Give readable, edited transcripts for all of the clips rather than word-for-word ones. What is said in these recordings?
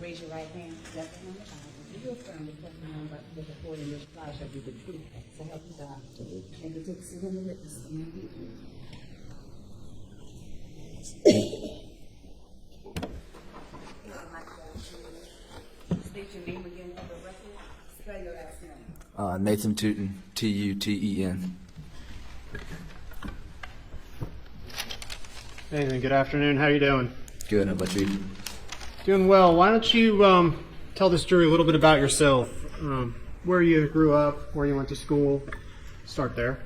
raise your right hand. Left hand on the Bible. Do you affirm the testimony about the report in this trial shall be the truth, so help you God. And to take sit in the witness stand. State your name again for the record. Spell your last name. Nathan Tuten, Tuten. Nathan, good afternoon. How you doing? Good, how about you? Doing well. Why don't you tell this jury a little bit about yourself, where you grew up, where you went to school. Start there.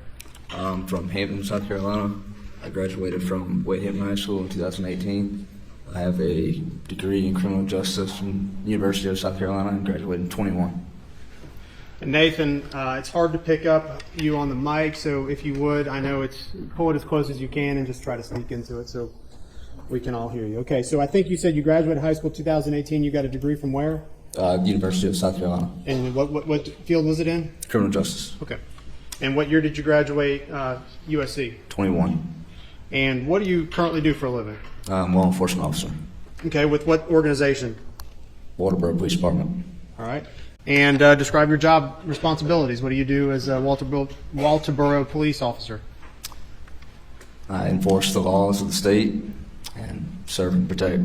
I'm from Hampton, South Carolina. I graduated from Hampton High School in 2018. I have a degree in criminal justice from the University of South Carolina and graduated in 21. And Nathan, it's hard to pick up you on the mic, so if you would, I know pull it as close as you can and just try to sneak into it so we can all hear you. Okay, so I think you said you graduated high school 2018. You got a degree from where? University of South Carolina. And what field was it in? Criminal justice. Okay. And what year did you graduate USC? 21. And what do you currently do for a living? Law enforcement officer. Okay, with what organization? Walterboro Police Department. All right. And describe your job responsibilities. What do you do as a Walterboro police officer? I enforce the laws of the state and serve and protect.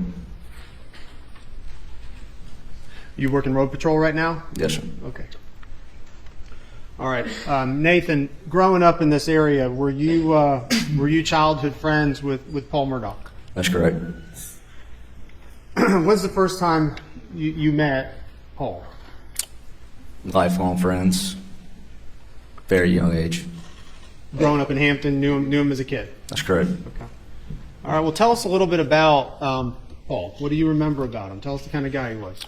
You work in road patrol right now? Yes, sir. Okay. All right. Nathan, growing up in this area, were you childhood friends with Paul Murdaugh? That's correct. When's the first time you met Paul? Lifelong friends. Very young age. Growing up in Hampton, knew him as a kid? That's correct. Okay. All right. Well, tell us a little bit about Paul. What do you remember about him? Tell us the kind of guy he was.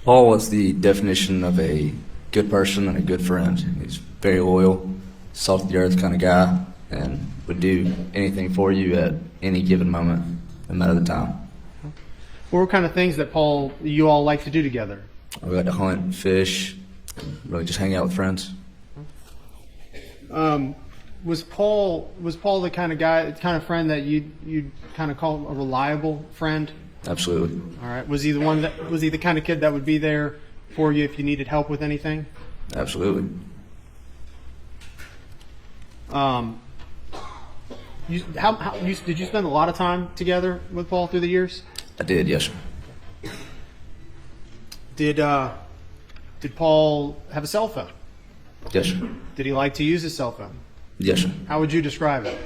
Paul was the definition of a good person and a good friend. He's very loyal, salt of the earth kind of guy, and would do anything for you at any given moment, no matter the time. What were kind of things that you all like to do together? We like to hunt, fish, really just hang out with friends. Was Paul the kind of friend that you'd kind of call a reliable friend? Absolutely. All right. Was he the kind of kid that would be there for you if you needed help with anything? Absolutely. Did you spend a lot of time together with Paul through the years? I did, yes, sir. Did Paul have a cell phone? Yes, sir. Did he like to use his cell phone? Yes, sir. How would you describe it?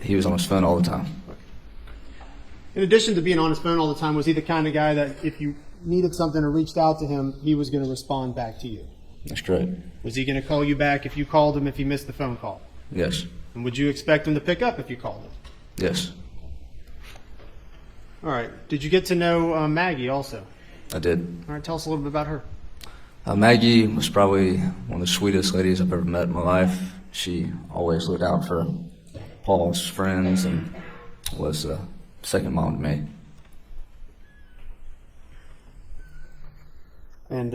He was on his phone all the time. In addition to being on his phone all the time, was he the kind of guy that if you needed something or reached out to him, he was going to respond back to you? That's correct. Was he going to call you back if you called him if he missed the phone call? Yes. And would you expect him to pick up if you called him? Yes. All right. Did you get to know Maggie also? I did. All right. Tell us a little bit about her. Maggie was probably one of the sweetest ladies I've ever met in my life. She always looked out for Paul's friends and was a second mom to me. And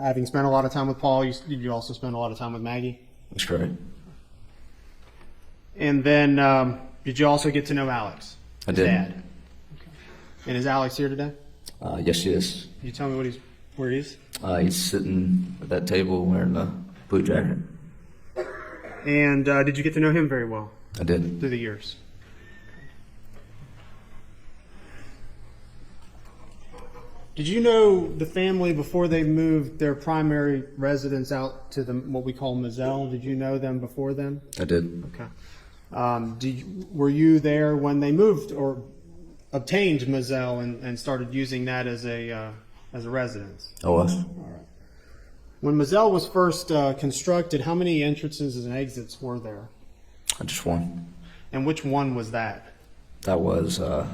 having spent a lot of time with Paul, did you also spend a lot of time with Maggie? That's correct. And then did you also get to know Alex? I did. Dad. Okay. And is Alex here today? Yes, he is. Can you tell me where he is? He's sitting at that table wearing a blue jacket. And did you get to know him very well? I did. Through the years. Did you know the family before they moved their primary residence out to what we call Moselle? Did you know them before then? I did. Okay. Were you there when they moved or obtained Moselle and started using that as a residence? I was. All right. When Moselle was first constructed, how many entrances and exits were there? Just one. And which one was that? That was the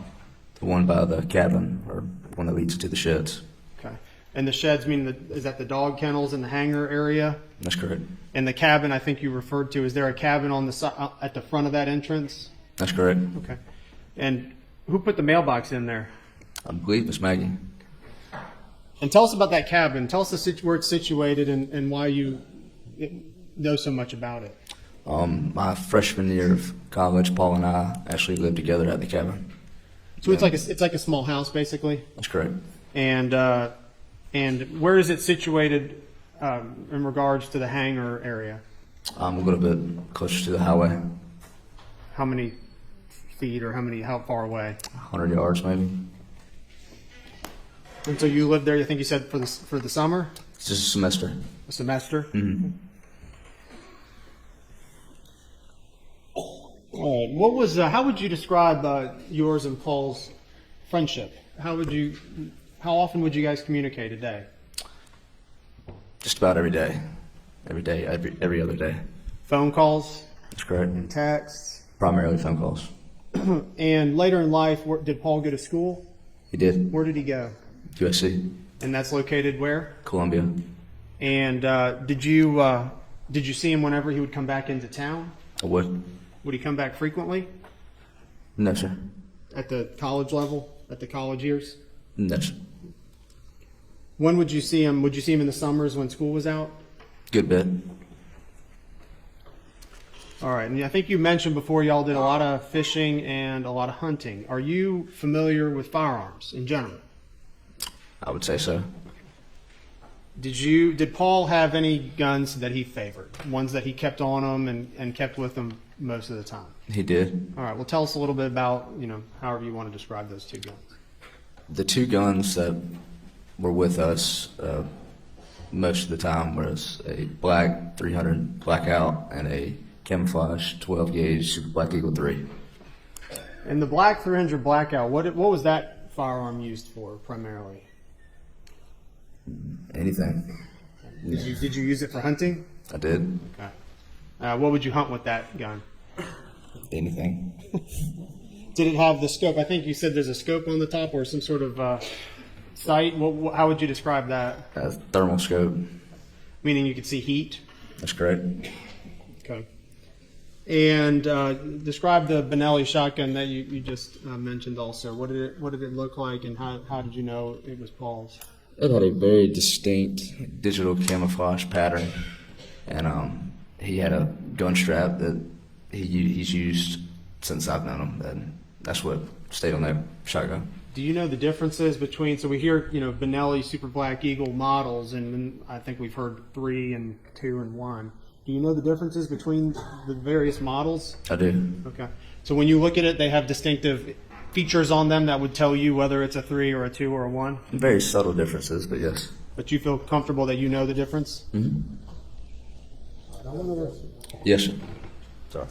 one by the cabin, or one that leads to the sheds. Okay. And the sheds is that the dog kennels in the hangar area? That's correct. And the cabin I think you referred to, is there a cabin on the at the front of that entrance? That's correct. Okay. And who put the mailbox in there? I believe it's Maggie. And tell us about that cabin. Tell us where it's situated and why you know so much about it. My freshman year of college, Paul and I actually lived together at the cabin. So it's like a small house, basically? That's correct. And where is it situated in regards to the hangar area? A little bit closer to the highway, How many feet or how far away? 100 yards maybe. And so you lived there, I think you said, for the summer? It's just a semester. A semester? Mm-hmm. All right. What was? How would you describe yours and Paul's friendship? How often would you guys communicate a day? Just about every day. Every other day. Phone calls, That's correct. texts, Primarily phone calls. and later in life, did Paul go to school? He did. Where did he go? USC, And that's located where? Columbia. And did you see him whenever he would come back into town? I would. Would he come back frequently No, sir. at the college level, at the college years? No, sir. When would you see him? Would you see him in the summers when school was out? Good bit. All right, and I think you mentioned before y'all did a lot of fishing and a lot of hunting. Are you familiar with firearms in general? I would say so. Did Paul have any guns that he favored? Ones that he kept on him and kept with him most of the time? He did. All right, well, tell us a little bit about, however you want to describe those two guns. The two guns that were with us most of the time was a black 300 Blackout and a camouflage 12 gauge Super Black Eagle 3. And the Black 300 Blackout, what was that firearm used for primarily? Anything. Did you use it for hunting? I did. Okay. What would you hunt with that gun? Anything. Did it have the scope? I think you said there's a scope on the top or some sort of sight. How would you describe that? Thermal scope. Meaning you could see heat? That's correct. Okay. And describe the Benelli shotgun that you just mentioned also. What did it look like, and how did you know it was Paul's? It had a very distinct digital camouflage pattern, and he had a gun strap that he's used since I've known him, and that's what stayed on that shotgun. Do you know the differences between? So we hear Benelli Super Black Eagle models, and then I think we've heard 3 and 2 and 1. Do you know the differences between the various models? I do. Okay. So when you look at it, they have distinctive features on them that would tell you whether it's a 3 or a 2 or a 1? Very subtle differences, but yes. But you feel comfortable that you know the difference? Mm-hmm. Yes, sir. Sorry.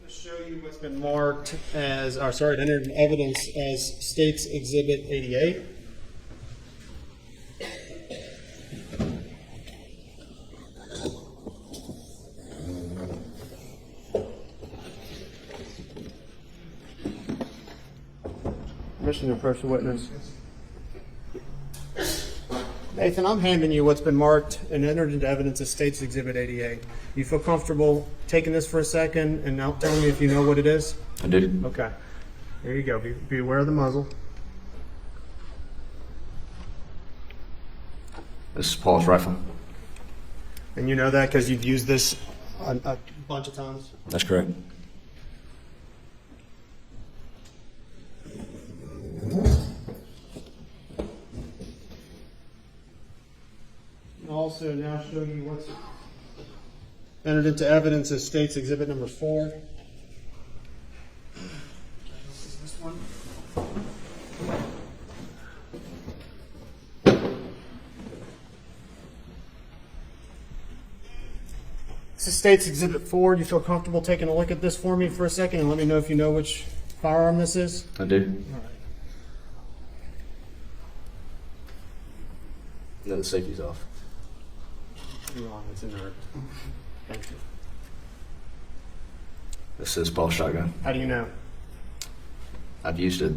Let's show you what's been marked as, entered in evidence as State's Exhibit 88. Permission to approach the witness. Nathan, I'm handing you what's been marked and entered into evidence as State's Exhibit 88. You feel comfortable taking this for a second and now telling me if you know what it is? I do. Okay. There you go. Be aware of the muzzle. This is Paul's rifle. And you know that because you've used this a bunch of times? That's correct. And also now show you what's entered into evidence as State's Exhibit number 4. Is this one? This is State's Exhibit 4. Do you feel comfortable taking a look at this for me for a second and let me know if you know which firearm this is? I do. All right. No, the safety's off. You're wrong. It's inert. Thank you. This is Paul's shotgun. How do you know? I've used it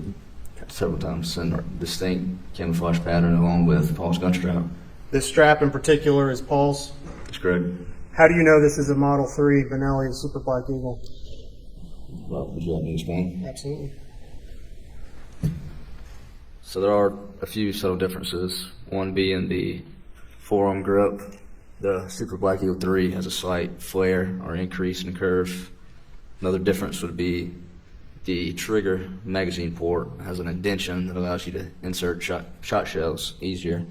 several times in distinct camouflage pattern along with Paul's gun strap. This strap in particular is Paul's. That's correct. How do you know this is a Model 3 Benelli Super Black Eagle? Well, would you like me to explain? Absolutely. So there are a few subtle differences. One being the forearm grip. The Super Black Eagle 3 has a slight flare or increase in curve. Another difference would be the trigger magazine port has an indentation that allows you to insert shot shells easier.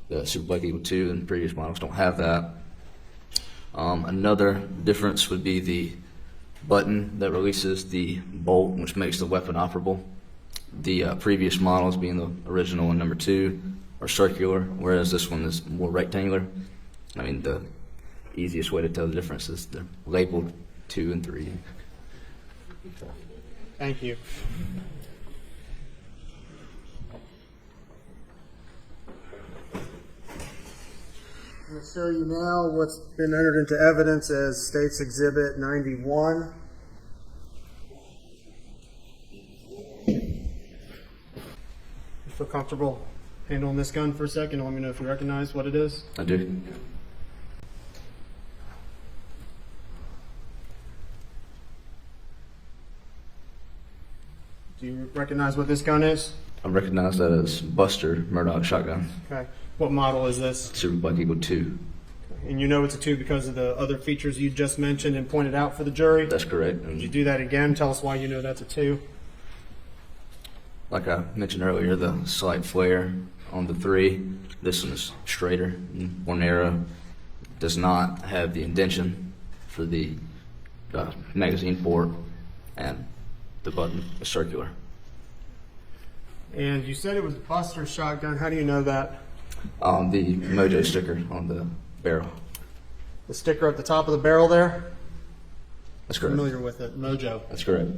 The Super Black Eagle 2 and previous models don't have that. Another difference would be the button that releases the bolt, which makes the weapon operable. The previous models, being the original and number 2, are circular, whereas this one is more rectangular. I mean, the easiest way to tell the difference is they're labeled 2 and 3. Thank you. I'm going to show you now what's been entered into evidence as State's Exhibit 91. You feel comfortable handling this gun for a second? Let me know if you recognize what it is. I do. Do you recognize what this gun is? I recognize that as Buster Murdaugh shotgun, Okay. What model is this? Super Black Eagle 2. And you know it's a 2 because of the other features you just mentioned and pointed out for the jury? That's correct. Would you do that again? Tell us why you know that's a 2. Like I mentioned earlier, the slight flare on the 3. This one is straighter and more narrow. Does not have the indentation for the magazine port, and the button is circular. And you said it was a Buster shotgun. How do you know that? The Mojo sticker on the barrel. The sticker at the top of the barrel there? That's correct. Familiar with it. Mojo. That's correct.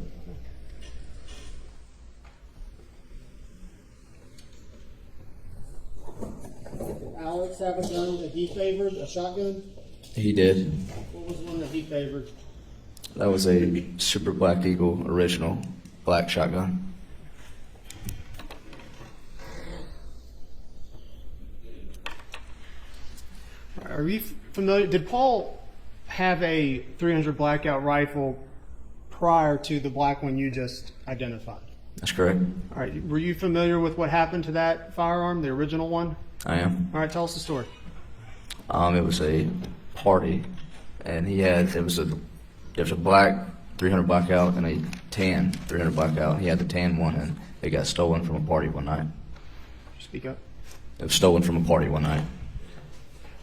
Alex have a gun that he favored, a shotgun? He did. What was the one that he favored? That was a Super Black Eagle original black shotgun. Are you familiar? Did Paul have a 300 Blackout rifle prior to the black one you just identified? That's correct. All right. Were you familiar with what happened to that firearm, the original one? I am. All right. Tell us the story. It was a party, and there was a black 300 Blackout and a tan 300 Blackout. He had the tan one, and it got stolen from a party one night. Speak up. It was stolen from a party one night.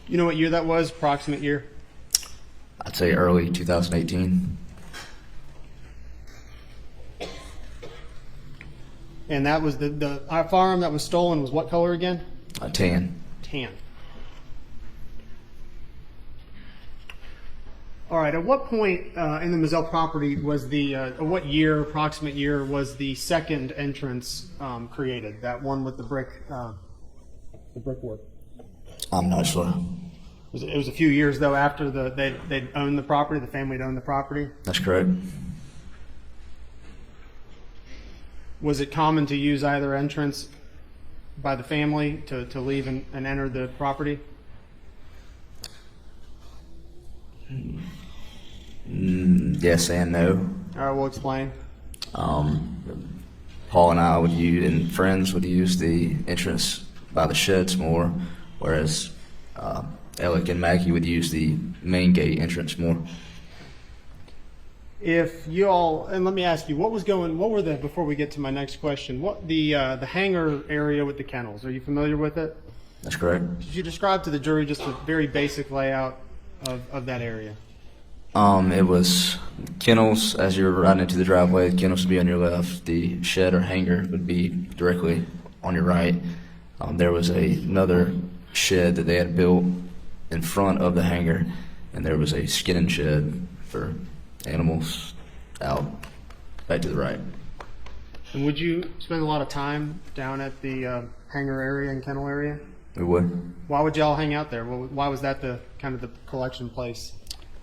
You know what year that was? Approximate year? I'd say early 2018. And that was the firearm that was stolen was what color again? Tan. Tan. All right. At what point in the Moselle property was what year, approximate year, was the second entrance created? That one with the brickwork. I'm not sure. It was a few years though after they'd owned the property. The family had owned the property. That's correct. Was it common to use either entrance by the family to leave and enter the property? Yes and no. All right, we'll explain. Paul and I and friends would use the entrance by the sheds more, whereas Alec and Maggie would use the main gate entrance more. If you all, and let me ask you, before we get to my next question, what the hangar area with the kennels, are you familiar with it? That's correct. Could you describe to the jury just a very basic layout of that area? It was kennels as you were riding into the driveway. The kennels would be on your left. The shed or hangar would be directly on your right. There was another shed that they had built in front of the hangar, and there was a skinning shed for animals out back to the right. And would you spend a lot of time down at the hangar area and kennel area? We would. Why would y'all hang out there? Why was that the kind of the collection place?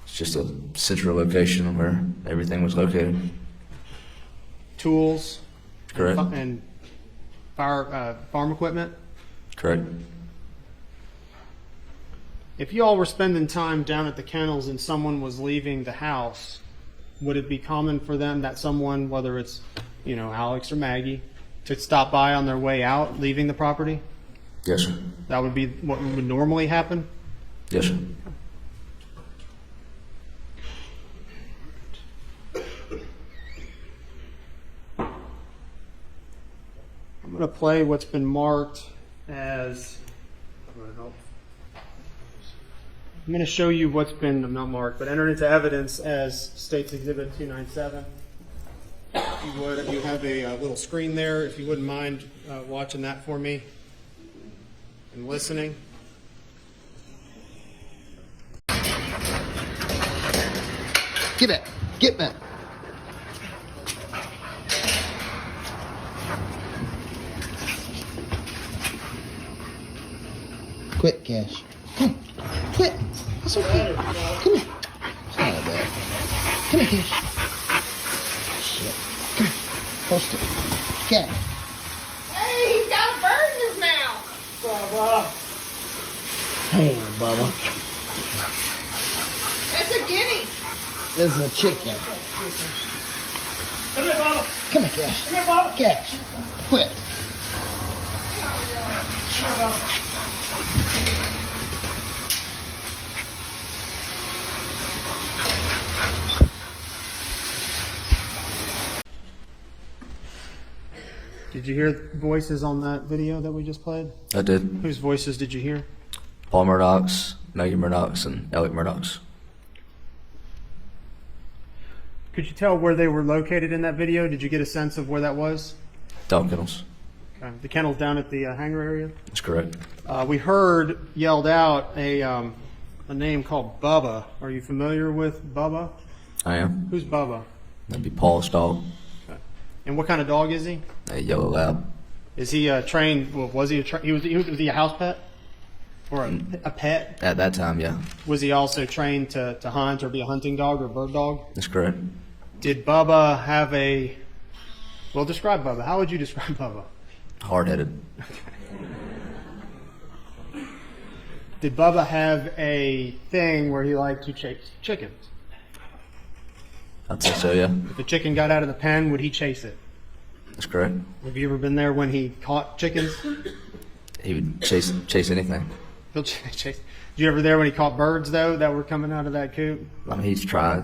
It's just a central location where everything was located. Tools? Correct. And farm equipment? Correct. If you all were spending time down at the kennels and someone was leaving the house, would it be common for them that someone, whether it's, Alex or Maggie, to stop by on their way out, leaving the property? Yes, sir. That would be what would normally happen? Yes, sir. going to play what's been marked as. I'm going to show you what's been not marked, but entered into evidence as State's Exhibit 297. If you would, you have a little screen there. If you wouldn't mind watching that for me and listening. Get back. Get back. Quit, Cash. Come on. Quit. That's okay. Come here. It's not that bad. Come here, Cash. Shit. Come here. Post it. Cash. Hey, he's got a bird in his mouth. Hey, Bubba. It's a guinea. This is a chicken. Come here, Bubba. Come here, Cash. Come here, Bubba. Cash. Quit. Come here, Bubba. Did you hear voices on that video that we just played? I did. Whose voices did you hear? Paul Murdaugh's, Maggie Murdaugh's, and Elliot Murdaugh's. Could you tell where they were located in that video? Did you get a sense of where that was? Dog kennels. Okay. The kennel's down at the hangar area? That's correct. We heard yelled out a name called Bubba. Are you familiar with Bubba? I am. Who's Bubba? That'd be Paul's dog, And what kind of dog is he? a yellow lab. Is he trained? Well, was he was he a house pet or a pet? At that time, yeah. Was he also trained to hunt or be a hunting dog or a bird dog? That's correct. Did Bubba have a? Well, describe Bubba. How would you describe Bubba? Hard-headed. Did Bubba have a thing where he liked to chase chickens? I'd say so, yeah. If a chicken got out of the pen, would he chase it? That's correct. Have you ever been there when he caught chickens? He would chase anything. He'll chase. Did you ever there when he caught birds though that were coming out of that coop? I mean, he's tried.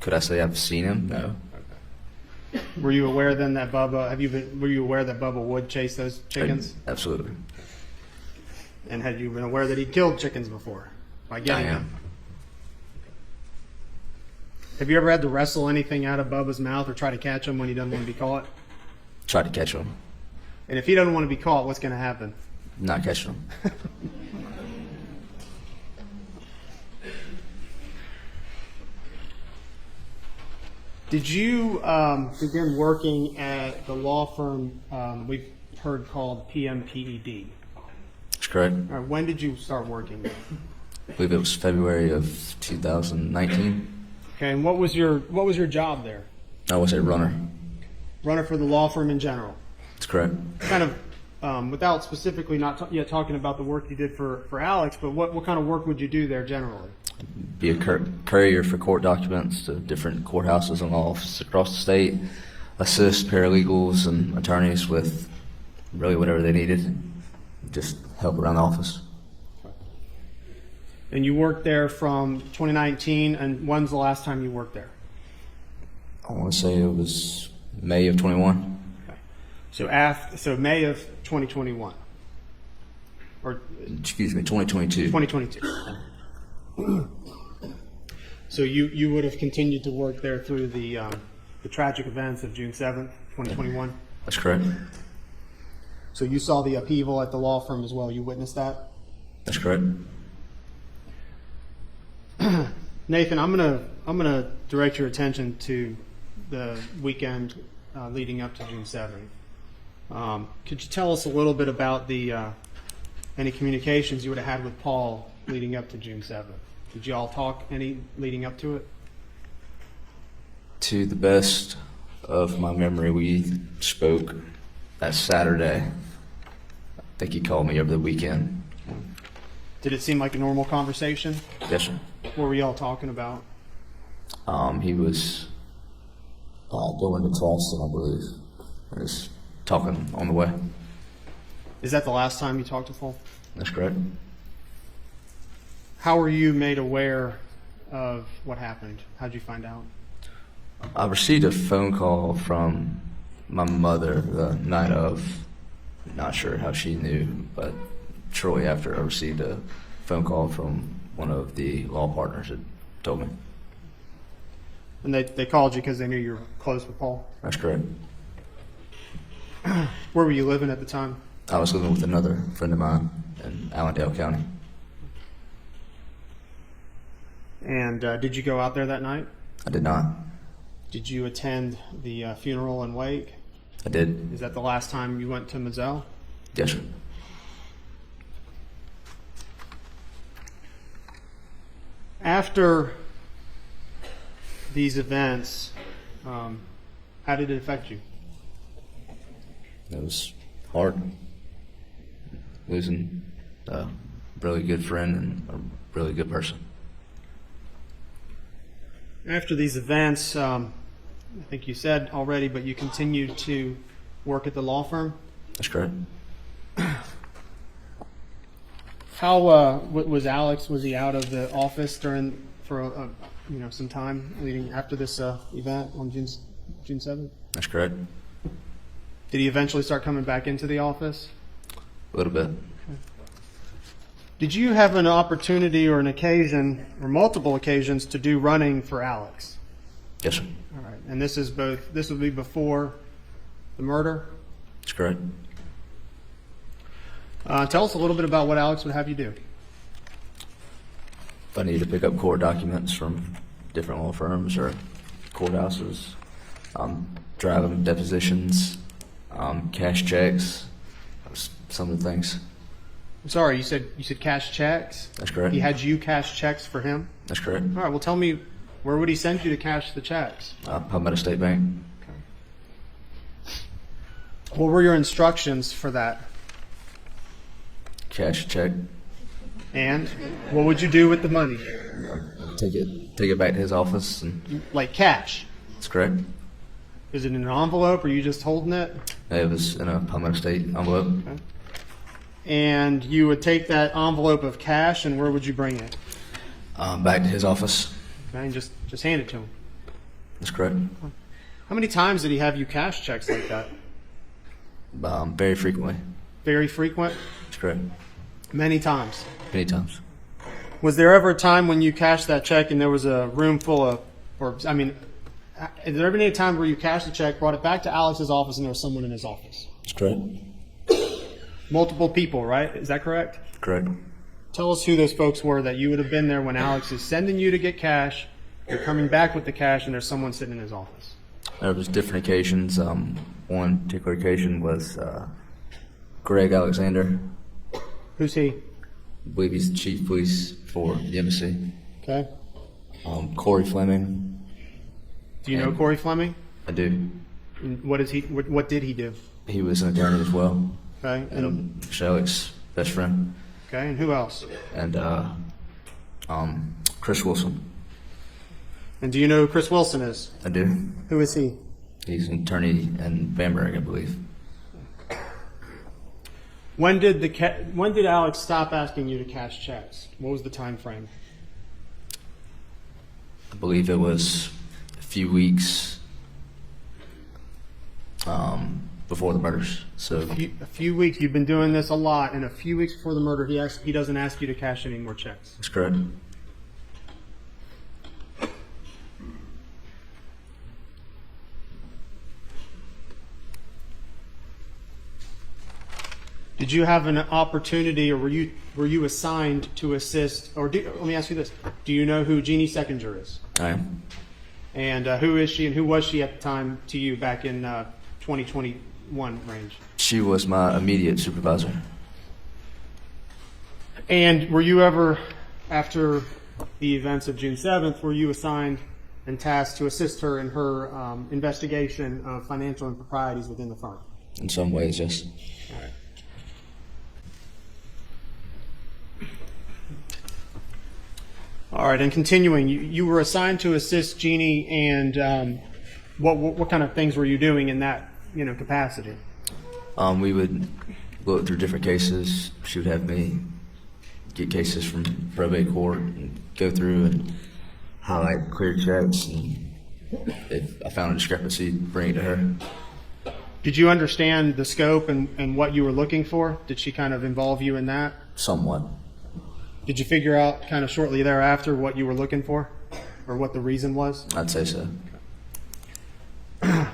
Could I say I've seen him? No. Were you aware then that Bubba? Were you aware that Bubba would chase those chickens? Absolutely. And had you been aware that he killed chickens before by getting I am. them? Have you ever had to wrestle anything out of Bubba's mouth or try to catch him when he doesn't want to be caught? Tried to catch him. And if he doesn't want to be caught, what's going to happen? Not catching him. Did you begin working at the law firm we've heard called PMPED? That's correct. All right, when did you start working? I believe it was February of 2019. Okay, and what was your job there? I was a runner. Runner for the law firm in general. That's correct. Kind of, without specifically not yet talking about the work you did for Alex, but what kind of work would you do there generally? Be a courier for court documents to different courthouses and law offices across the state. Assist paralegals and attorneys with really whatever they needed. Just help around the office. And you worked there from 2019, and when's the last time you worked there? I want to say it was May of 21. Okay. So May of 2021. Or Excuse me, 2022. 2022. So you would have continued to work there through the tragic events of June 7th, 2021? That's correct. So you saw the upheaval at the law firm as well. You witnessed that? That's correct. Nathan, I'm gonna direct your attention to the weekend leading up to June 7th. Could you tell us a little bit about the any communications you would have had with Paul leading up to June 7th? Did you all talk any leading up to it? To the best of my memory, we spoke that Saturday. I think he called me over the weekend. Did it seem like a normal conversation? Yes, sir. What were y'all talking about? He was going to Charleston, I believe. He was talking on the way. Is that the last time you talked to Paul? That's correct. How were you made aware of what happened? How'd you find out? I received a phone call from My mother, the night of, not sure how she knew, but shortly after I received a phone call from one of the law partners that told me. And they called you because they knew you were close with Paul? That's correct. Where were you living at the time? I was living with another friend of mine in Allendale County. And did you go out there that night? I did not. Did you attend the funeral and wake? I did. Is that the last time you went to Moselle? Yes, sir. After these events, how did it affect you? It was hard. Losing a really good friend and a really good person. After these events, I think you said already, but you continued to work at the law firm. That's correct. How was Alex? Was he out of the office for some time leading after this event on June 7th? That's correct. Did he eventually start coming back into the office? A little bit. Did you have an opportunity or an occasion or multiple occasions to do running for Alex? Yes, sir. All right. And this would be before the murder? That's correct. Tell us a little bit about what Alex would have you do. If I need to pick up court documents from different law firms or courthouses, drive them depositions, cash checks, some of the things. I'm sorry, you said cash checks? That's correct. He had you cash checks for him? That's correct. All right, well tell me, where would he send you to cash the checks? Palmetto State Bank. What were your instructions for that? Cash a check. And what would you do with the money? Take it back to his office. And Like cash? that's correct. Is it in an envelope or are you just holding it? It was in a Palmetto State envelope. Okay. And you would take that envelope of cash and where would you bring it? Back to his office. Okay, and just hand it to him. That's correct. How many times did he have you cash checks like that? Very frequently. Very frequent? That's correct. Many times. Many times. Was there ever a time when you cashed that check and there was a room full of, has there ever been a time where you cashed the check, brought it back to Alex's office, and there was someone in his office? That's correct. Multiple people, right? Is that correct? Correct. Tell us who those folks were that you would have been there when Alex is sending you to get cash, you're coming back with the cash, and there's someone sitting in his office. There was different occasions. One particular occasion was Greg Alexander. Who's he? I believe he's the chief of police for the embassy. Okay. Corey Fleming. Do you know Corey Fleming? I do. And what is he? What did he do? He was an attorney as well. Okay. And Alex's best friend. okay. And who else? And Chris Wilson. And do you know who Chris Wilson is? I do. Who is he? He's an attorney in Bamberg, I believe. When did Alex stop asking you to cash checks? What was the time frame? I believe it was a few weeks before the murders. So A few weeks. You've been doing this a lot, and a few weeks before the murder, he doesn't ask you to cash any more checks. that's correct. Did you have an opportunity, or were you assigned to assist? Or let me ask you this: do you know who Jeannie Seckinger is? I am. And who is she, and who was she at the time to you back in 2021 range? She was my immediate supervisor. And were you ever, after the events of June 7th, were you assigned and tasked to assist her in her investigation of financial improprieties within the firm? In some ways, yes. All right. All right, and continuing, you were assigned to assist Jeannie, and what kind of things were you doing in that capacity? We would look through different cases. She would have me get cases from probate court and go through and highlight clear checks, and if I found a discrepancy, bring it to her. Did you understand the scope and what you were looking for? Did she kind of involve you in that? Somewhat. Did you figure out kind of shortly thereafter what you were looking for or what the reason was? I'd say so. I'm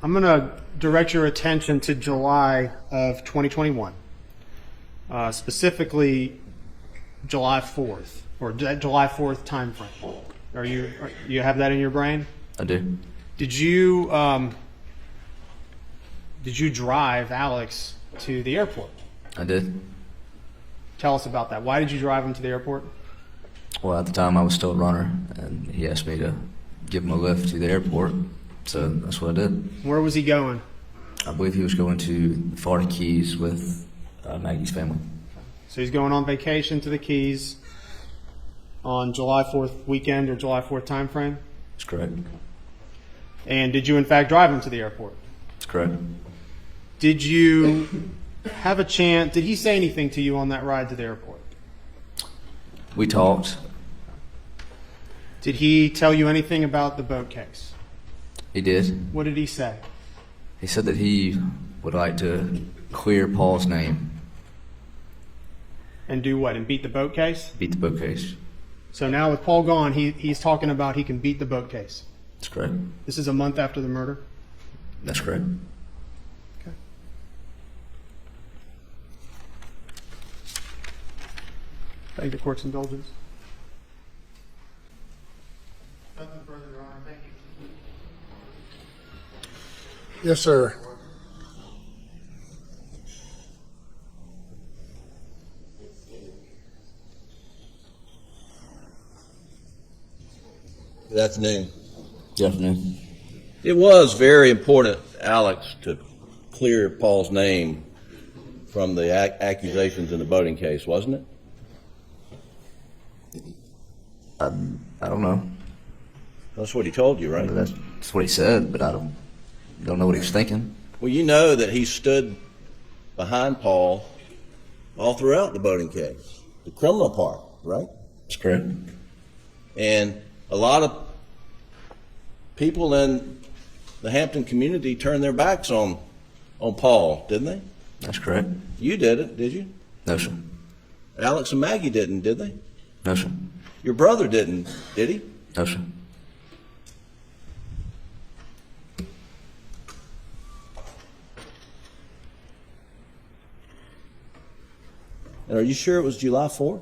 going to direct your attention to July of 2021, specifically July 4th or July 4th time frame. You have that in your brain? I do. Did you drive Alex to the airport? I did. Tell us about that. Why did you drive him to the airport? Well, at the time I was still a runner, and he asked me to give him a lift to the airport, so that's what I did. Where was he going? I believe he was going to the Florida Keys with Maggie's family. So he's going on vacation to the Keys on July 4th weekend or July 4th time frame? That's correct. And did you in fact drive him to the airport? That's correct. Did you have a chance, did he say anything to you on that ride to the airport? We talked. Did he tell you anything about the boat case? He did. What did he say? He said that he would like to clear Paul's name. And do what? And beat the boat case? Beat the boat case. So now with Paul gone, he's talking about he can beat the boat case. That's correct. This is a month after the murder? That's correct. Okay. Beg the court's indulgence. Nothing further, Your Honor. Thank you. Yes, sir. Good afternoon. Good afternoon. It was very important, Alex, to clear Paul's name from the accusations in the boating case, wasn't it? I don't know. That's what he told you, right? That's what he said, but I don't know what he was thinking. Well, you know that he stood behind Paul all throughout the boating case, the criminal part, right? That's correct. And a lot of people in the Hampton community turned their backs on Paul, didn't they? That's correct. You did it, did you? No, sir. Alex and Maggie didn't, did they? No, sir. Your brother didn't, did he? No, sir. And are you sure it was July 4th?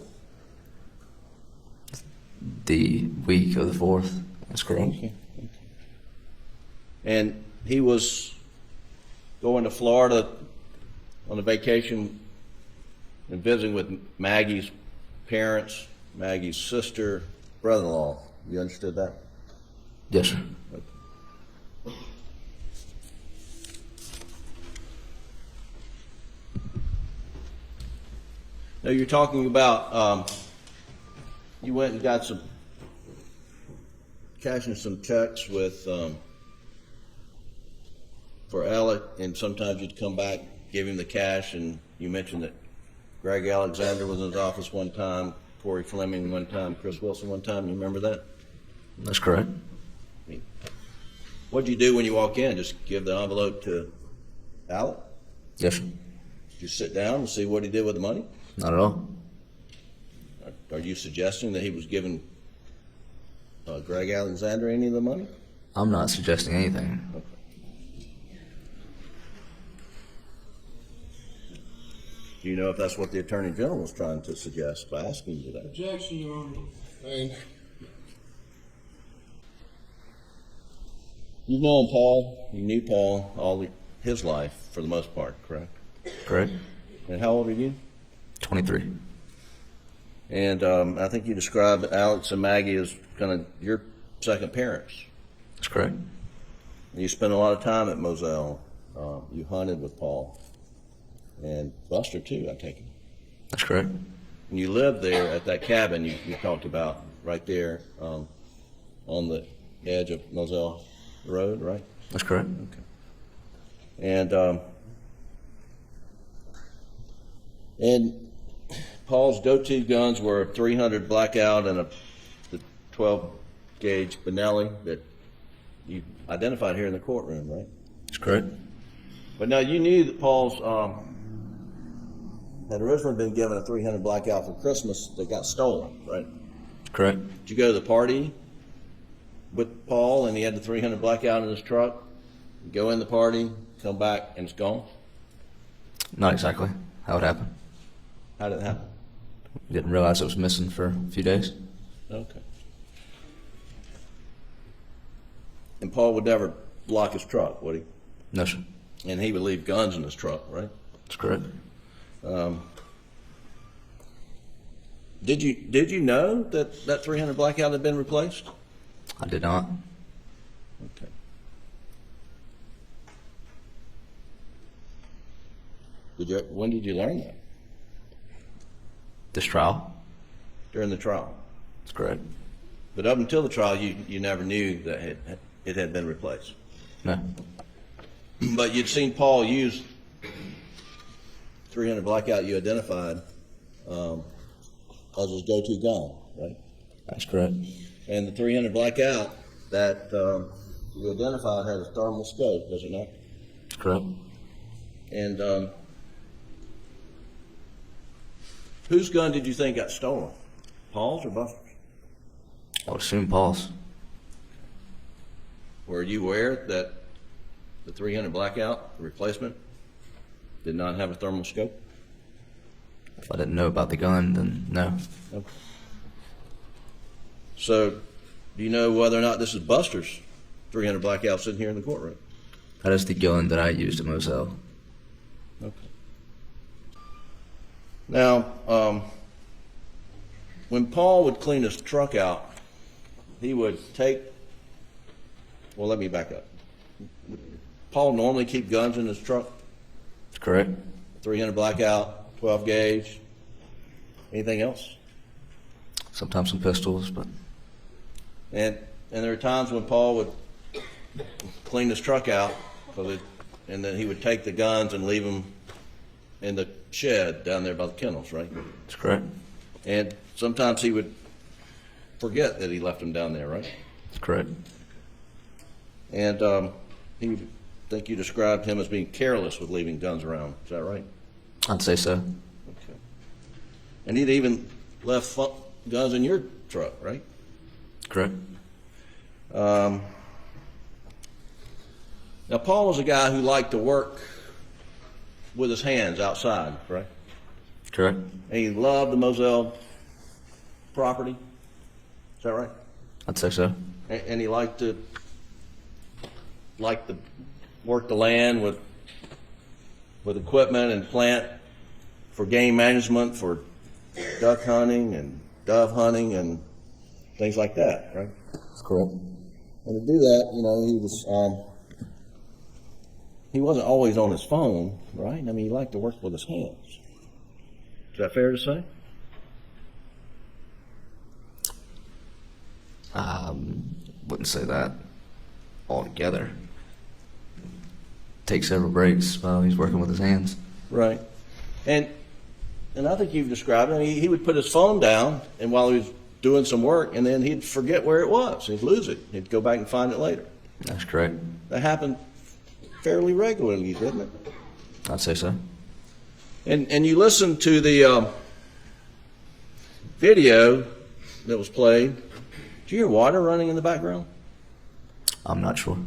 The week of the 4th. That's correct. Okay. And he was going to Florida on a vacation and visiting with Maggie's parents, Maggie's sister, brother-in-law. You understood that? Yes, sir. Now you're talking about you went and got some cashing some checks with for Alec, and sometimes you'd come back, give him the cash, and you mentioned that Greg Alexander was in his office one time, Corey Fleming one time, Chris Wilson one time. You remember that? That's correct. What do you do when you walk in? Just give the envelope to Alec? Yes, sir. Just sit down and see what he did with the money? Not at all. Are you suggesting that he was giving Greg Alexander any of the money? I'm not suggesting anything. Okay. Do you know if that's what the Attorney General was trying to suggest by asking you that? Objection, Your Honor. You've known Paul, you knew Paul all his life for the most part, correct? Correct. And how old are you? 23. And I think you described Alex and Maggie as kind of your second parents. That's correct. And you spent a lot of time at Moselle. You hunted with Paul. And Buster, too, I take it. That's correct. And you lived there at that cabin you talked about right there on the edge of Moselle Road, right? That's correct. Okay. And Paul's go-to guns were a 300 Blackout and the 12 gauge Benelli that you identified here in the courtroom, right? That's correct. But now you knew that Paul's had originally been given a 300 Blackout for Christmas that got stolen, right? Correct. Did you go to the party with Paul and he had the 300 Blackout in his truck? You go in the party, come back, and it's gone? Not exactly how it happened. How did it happen? Didn't realize it was missing for a few days. Okay. And Paul would never lock his truck, would he? No, sir. And he would leave guns in his truck, right? That's correct. Did you know that 300 Blackout had been replaced? I did not. Okay. When did you learn that? This trial? During the trial. That's correct. But up until the trial, you never knew that it had been replaced. No. But you'd seen Paul use 300 Blackout you identified as his go-to gun, right? That's correct. And the 300 Blackout that you identified had a thermal scope, does it not? That's correct. And whose gun did you think got stolen? Paul's or Buster's? I would assume Paul's. Were you aware that the 300 Blackout replacement did not have a thermal scope? If I didn't know about the gun, then no. Okay. So, do you know whether or not this is Buster's 300 Blackout sitting here in the courtroom? That is the gun that I used at Moselle. Okay. Now, when Paul would clean his truck out, he would take, well, let me back up. Paul normally keep guns in his truck? That's correct. 300 Blackout, 12 gauge, anything else? Sometimes some pistols, but And there were times when Paul would clean his truck out, and then he would take the guns and leave them in the shed down there by the kennels, right? that's correct. And sometimes he would forget that he left them down there, right? That's correct. And I think you described him as being careless with leaving guns around. Is that right? I'd say so. Okay. And he'd even left guns in your truck, right? Correct. Now, Paul was a guy who liked to work with his hands outside, right? Correct. And he loved the Moselle property. Is that right? I'd say so. And he liked to work the land with equipment and plant for game management, for duck hunting and dove hunting and things like that, right? That's correct. And to do that, he wasn't always on his phone, right? I mean, he liked to work with his hands. Is that fair to say? Wouldn't say that altogether. Take several breaks while he's working with his hands. Right. And I think you've described it. He would put his phone down, and while he was doing some work, and then he'd forget where it was. He'd lose it. He'd go back and find it later. That's correct. That happened fairly regularly, didn't it? I'd say so. And you listen to the video that was played. Do you hear water running in the background? I'm not sure.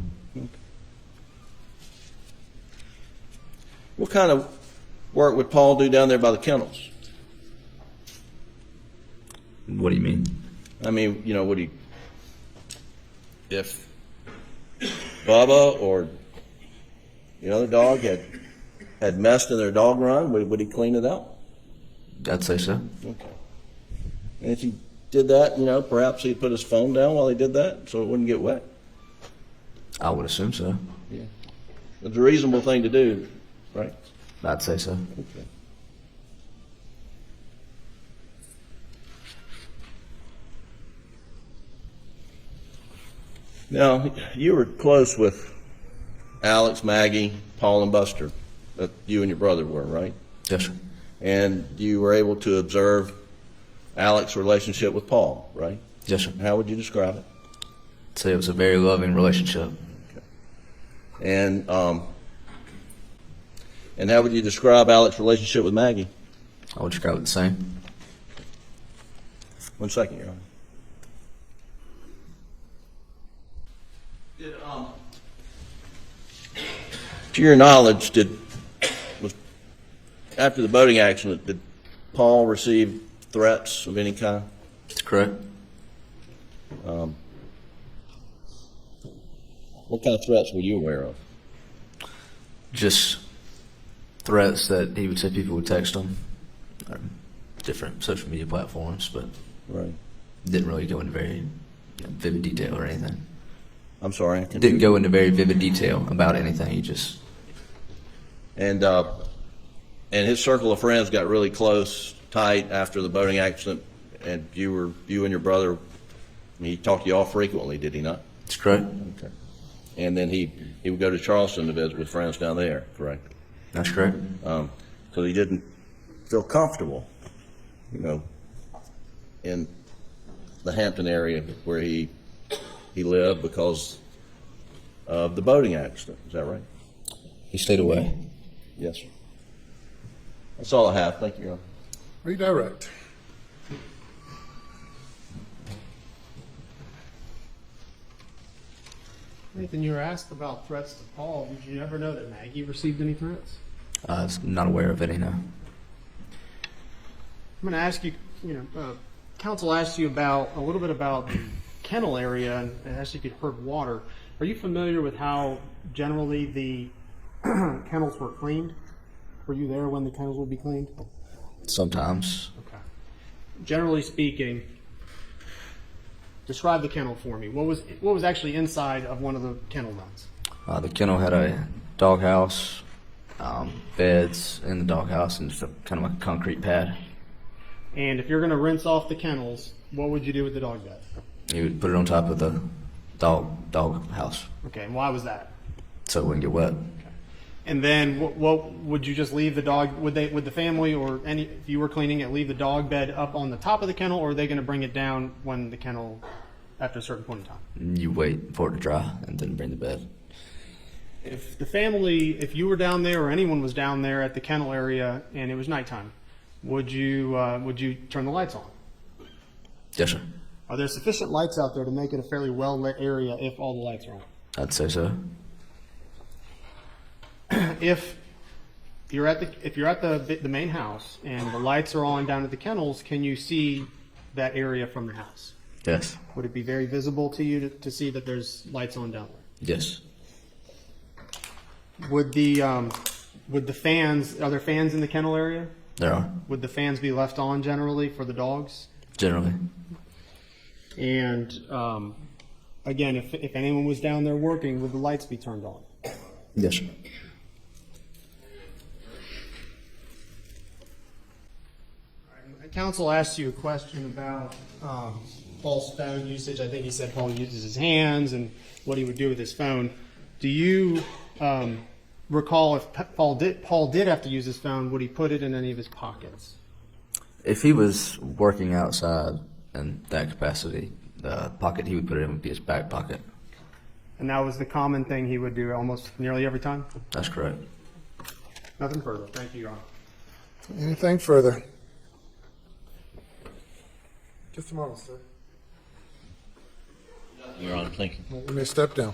What kind of work would Paul do down there by the kennels? What do you mean? I mean, would he, if Bubba or the other dog had messed in their dog run, would he clean it out? I'd say so. Okay. And if he did that, perhaps he'd put his phone down while he did that so it wouldn't get wet. I would assume so. Yeah. It's a reasonable thing to do, right? I'd say so. Okay. Now, you were close with Alex, Maggie, Paul, and Buster. You and your brother were, right? Yes, sir. And you were able to observe Alex's relationship with Paul, right? Yes, sir. How would you describe it? So it was a very loving relationship. And how would you describe Alex's relationship with Maggie? I would describe it the same. 1 second, Your Honor. To your knowledge, after the boating accident, did Paul receive threats of any kind? That's correct. What kind of threats were you aware of? Just threats that he would say people would text him, or different social media platforms, but Right. didn't really go into very vivid detail or anything. I'm sorry. Didn't go into very vivid detail about anything. He just And his circle of friends got really close, tight after the boating accident, and you and your brother. He talked to you all frequently, did he not? That's correct. Okay. And then he would go to Charleston to visit with friends down there, correct? That's correct. So he didn't feel comfortable, in the Hampton area where he lived because of the boating accident. Is that right? He stayed away. Yes, sir. That's all I have. Thank you, Your Honor. Redirect. Nathan, you were asked about threats to Paul. Did you ever know that Maggie received any threats? I was not aware of any, no. I'm going to ask you, counsel asked you a little bit about the kennel area and asked if you could herd water. Are you familiar with how generally the kennels were cleaned? Were you there when the kennels would be cleaned? Sometimes. Okay. Generally speaking, describe the kennel for me. What was actually inside of one of the kennel runs? The kennel had a doghouse, beds in the doghouse, and just kind of like a concrete pad. And if you're going to rinse off the kennels, what would you do with the dog bed? You would put it on top of the dog house Okay, and why was that? so it wouldn't get wet. And then, what would you just leave the dog? Would the family or if you were cleaning it, leave the dog bed up on the top of the kennel, or are they going to bring it down when the kennel, after a certain point in time? You wait for it to dry and then bring the bed. If the family, if you were down there or anyone was down there at the kennel area and it was nighttime, would you turn the lights on? Yes, sir. Are there sufficient lights out there to make it a fairly well lit area if all the lights are on? I'd say so. If you're at the main house and the lights are on down at the kennels, can you see that area from the house? Yes. Would it be very visible to you to see that there's lights on down there? Yes. Would the fans, are there fans in the kennel area? There are. Would the fans be left on generally for the dogs? Generally. And again, if anyone was down there working, would the lights be turned on? Yes, sir. Counsel asked you a question about Paul's phone usage. I think he said Paul uses his hands and what he would do with his phone. Do you recall if Paul did have to use his phone, would he put it in any of his pockets? If he was working outside in that capacity, the pocket he would put it in would be his back pocket. And that was the common thing he would do almost nearly every time? That's correct. Nothing further. Thank you, Your Honor. Anything further? Just a moment, sir. Your Honor, thank you. You may step down.